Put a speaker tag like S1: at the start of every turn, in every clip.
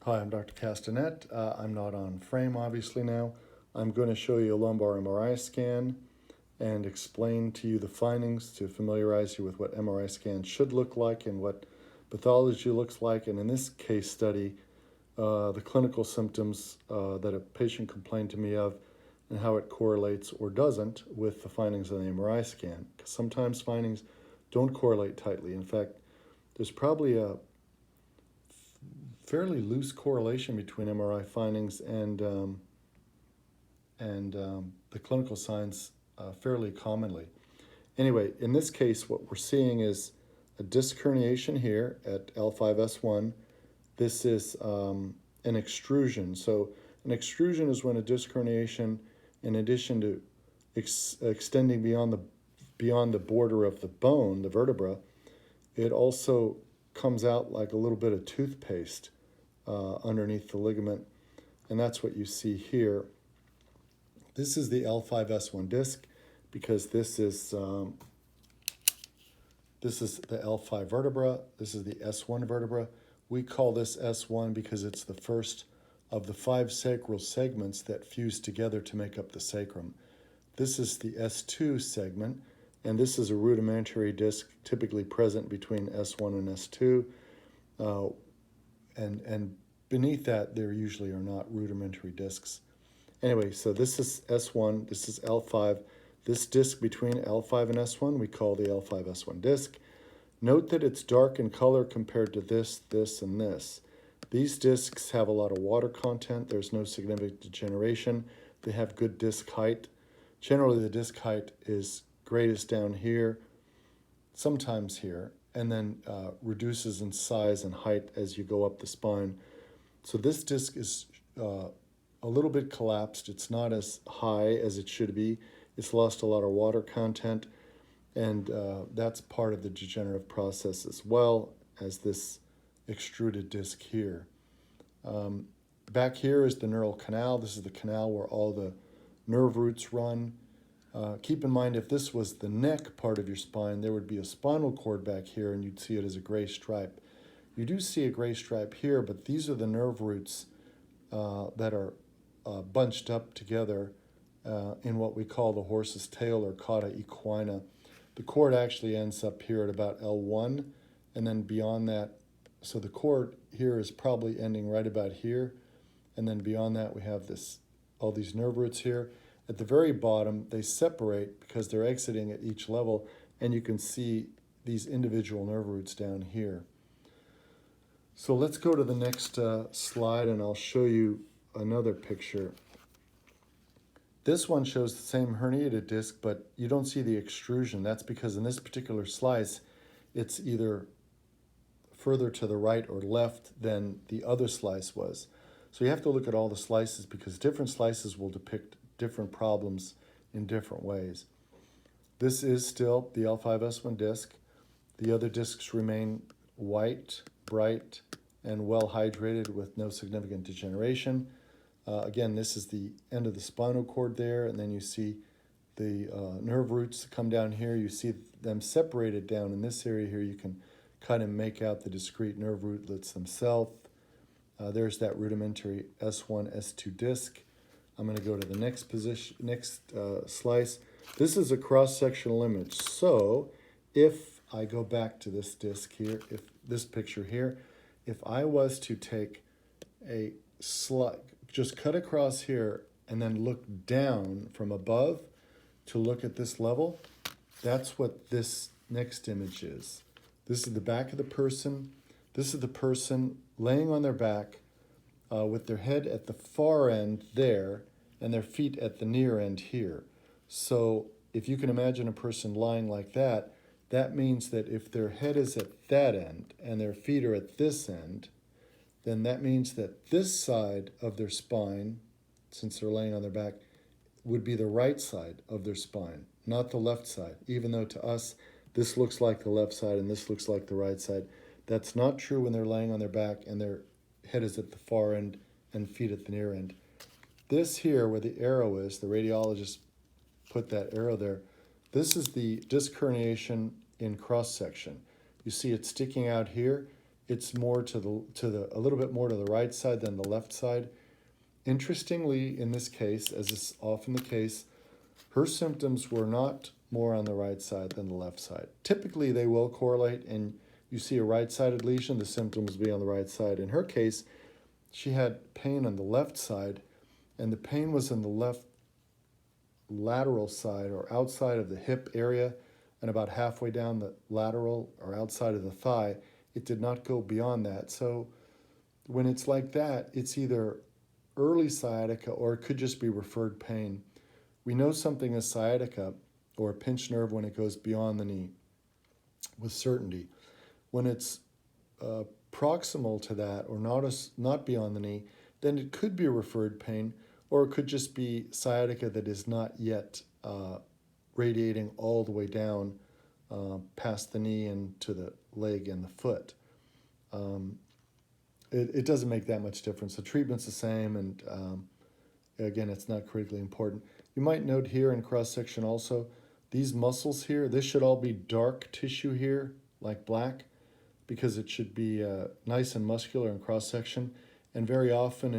S1: Hi, I'm Dr. Castanet. I'm not on frame obviously now. I'm going to show you a lumbar MRI scan and explain to you the findings to familiarize you with what MRI scans should look like and what pathology looks like. And in this case study, the clinical symptoms that a patient complained to me of and how it correlates or doesn't with the findings on the MRI scan. Because sometimes findings don't correlate tightly. In fact, there's probably a fairly loose correlation between MRI findings and the clinical signs fairly commonly. Anyway, in this case, what we're seeing is a disc herniation here at L5S1. This is an extrusion. So an extrusion is when a disc herniation, in addition to extending beyond the border of the bone, the vertebra, it also comes out like a little bit of toothpaste underneath the ligament, and that's what you see here. This is the L5S1 disc because this is the L5 vertebra. This is the S1 vertebra. We call this S1 because it's the first of the 5 sacral segments that fuse together to make up the sacrum. This is the S2 segment, and this is a rudimentary disc typically present between S1 and S2. And beneath that, there usually are not rudimentary discs. Anyway, so this is S1, this is L5. This disc between L5 and S1 we call the L5S1 disc. Note that it's dark in color compared to this, this, and this. These discs have a lot of water content. There's no significant degeneration. They have good disc height. Generally, the disc height is greatest down here, sometimes here, and then reduces in size and height as you go up the spine. So this disc is a little bit collapsed. It's not as high as it should be. It's lost a lot of water content, and that's part of the degenerative process as well as this extruded disc here. Back here is the neural canal. This is the canal where all the nerve roots run. Keep in mind, if this was the neck part of your spine, there would be a spinal cord back here, and you'd see it as a gray stripe. You do see a gray stripe here, but these are the nerve roots that are bunched up together in what we call the horse's tail, or cauda equina. The cord actually ends up here at about L1, and then beyond that, so the cord here is probably ending right about here, and then beyond that we have all these nerve roots here. At the very bottom, they separate because they're exiting at each level, and you can see these individual nerve roots down here. So let's go to the next slide, and I'll show you another picture. This one shows the same herniated disc, but you don't see the extrusion. That's because in this particular slice, it's either further to the right or left than the other slice was. So you have to look at all the slices because different slices will depict different problems in different ways. This is still the L5S1 disc. The other discs remain white, bright, and well hydrated with no significant degeneration. Again, this is the end of the spinal cord there, and then you see the nerve roots come down here. You see them separated down in this area here. You can kind of make out the discrete nerve rootlets themselves. There's that rudimentary S1, S2 disc. I'm going to go to the next slice. This is a cross-sectional image. So if I go back to this disc here, if this picture here, if I was to take a slide, just cut across here and then look down from above to look at this level, that's what this next image is. This is the back of the person. This is the person laying on their back with their head at the far end there and their feet at the near end here. So if you can imagine a person lying like that, that means that if their head is at that end and their feet are at this end, then that means that this side of their spine, since they're laying on their back, would be the right side of their spine, not the left side, even though to us this looks like the left side and this looks like the right side. That's not true when they're laying on their back and their head is at the far end and feet at the near end. This here, where the arrow is, the radiologist put that arrow there, this is the disc herniation in cross-section. You see it sticking out here. it's more a little bit more to the right side than the left side. Interestingly, in this case, as is often the case, her symptoms were not more on the right side than the left side. Typically, they will correlate, and you see a right-sided lesion, the symptoms will be on the right side. In her case, she had pain on the left side, and the pain was in the left lateral side or outside of the hip area and about halfway down the lateral or outside of the thigh. It did not go beyond that. So when it's like that, it's either early sciatica or it could just be referred pain. We know something is sciatica or a pinched nerve when it goes beyond the knee with certainty. When it's proximal to that or not beyond the knee, then it could be a referred pain, or it could just be sciatica that is not yet radiating all the way down past the knee and to the leg and the foot. It doesn't make that much difference. The treatment's the same, and again, it's not critically important. You might note here in cross-section also, these muscles here, this should all be dark tissue here, like black, because it should be nice and muscular in cross-section. And very often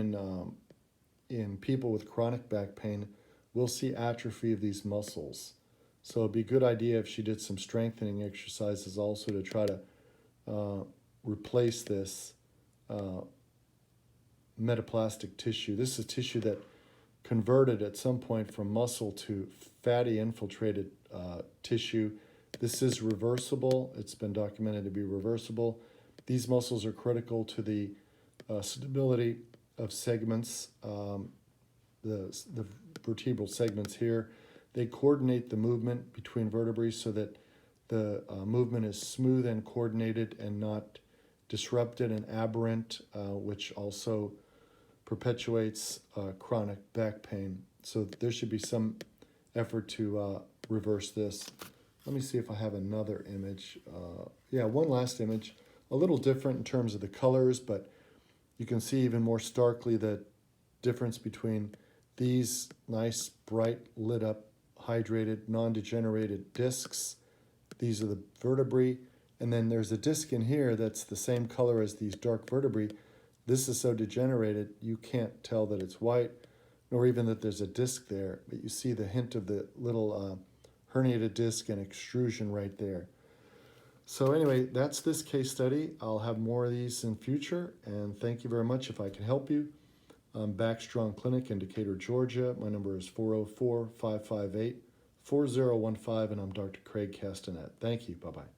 S1: in people with chronic back pain, we'll see atrophy of these muscles. So it'd be a good idea if she did some strengthening exercises also to try to replace this metaplastic tissue. This is tissue that converted at some point from muscle to fatty infiltrated tissue. This is reversible. It's been documented to be reversible. These muscles are critical to the stability of segments, the vertebral segments here. They coordinate the movement between vertebrae so that the movement is smooth and coordinated and not disrupted and aberrant, which also perpetuates chronic back pain. So there should be some effort to reverse this. Let me see if I have another image. Yeah, one last image, a little different in terms of the colors, but you can see even more starkly the difference between these nice, bright, lit up, hydrated, non-degenerated discs. These are the vertebrae. And then there's a disc in here that's the same color as these dark vertebrae. This is so degenerated, you can't tell that it's white, nor even that there's a disc there. But you see the hint of the little herniated disc and extrusion right there. So anyway, that's this case study. I'll have more of these in future, and thank you very much if I can help you. I'm Backstrong Clinic in Decatur, Georgia. My number is 404-558-4015, and I'm Dr. Craig Castanet. Thank you. Bye-bye.